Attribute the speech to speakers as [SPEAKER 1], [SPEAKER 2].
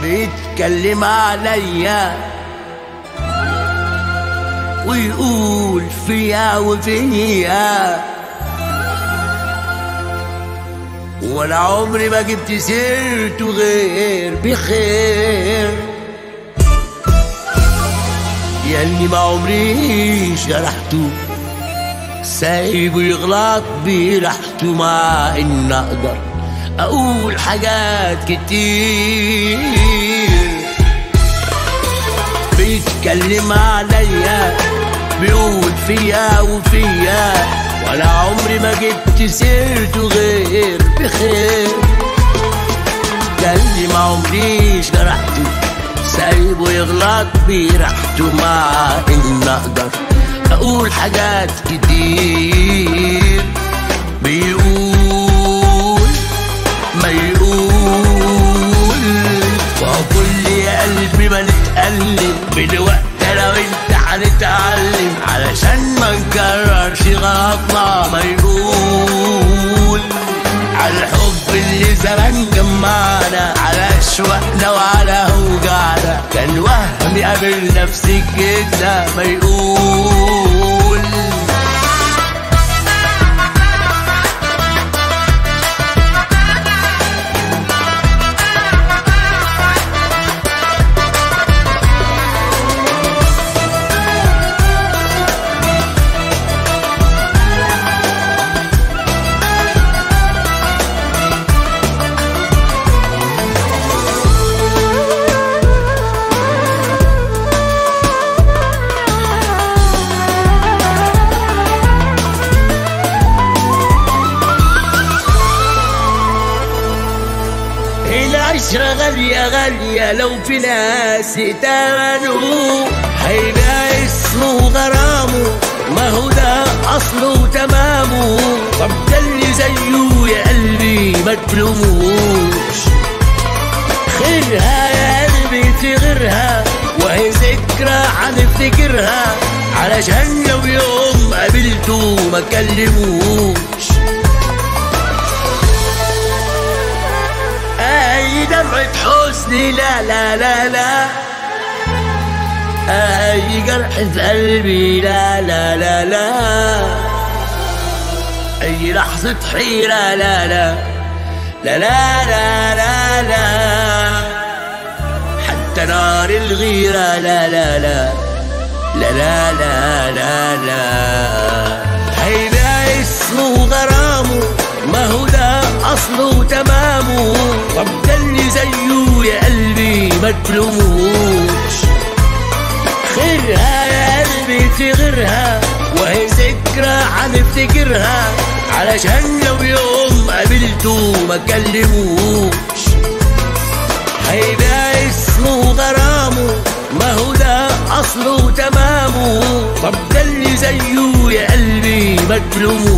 [SPEAKER 1] بيتكلم عليا ويقول فيا وفيا، ولا عمري ما جبت سيرته غير بخير، ياللي ما عمريش جرحته سايبه يغلط براحته، مع ان اقدر اقول حاجات كتير. بيتكلم عليا بيقول فيا وفيا، ولا عمري ما جبت سيرته غير بخير، ياللي ما عمريش جرحته سايبه يغلط براحته، مع ان اقدر اقول حاجات كتير. بيقول ما يقول، وكل يا قلبي ما نتألم بالوقت انا وانت هنتعلم، علشان ما نكررش غلطنا. ما يقول على الحب اللي زمان جمعنا، على اشواقنا وعلى اوجعنا، كان وهم قابل نفسي كده. ما يقول العشرة غالية غالية، لو في ناس ائتمنوا هيبقى اسمه غرامه، ما هو ده أصله وتمامه. طب ده اللي زيه يا قلبي ما تلوموش، خيرها يا قلبي في غيرها، وهي ذكرى هنفتكرها، علشان لو يوم قابلته ما كلموش. اي دمعة حزن لا لا لا لا، اي جرح في قلبي لا لا لا لا، اي لحظة حيرة لا لا لا لا لا لا لا، حتى نار الغيرة لا لا لا لا لا لا لا لا، هيبقى اسمه غرامه، ما هو ده أصله وتمامه. طب ده اللي زيه يا قلبي ما تلوموش، خيرها يا قلبي في غيرها، وهي ذكرى هنفتكرها، علشان لو يوم قابلته ما كلموش. هيبقى اسمه غرامه، ما هو ده أصله وتمامه. طب ده اللي زيه يا قلبي ما تلوموش.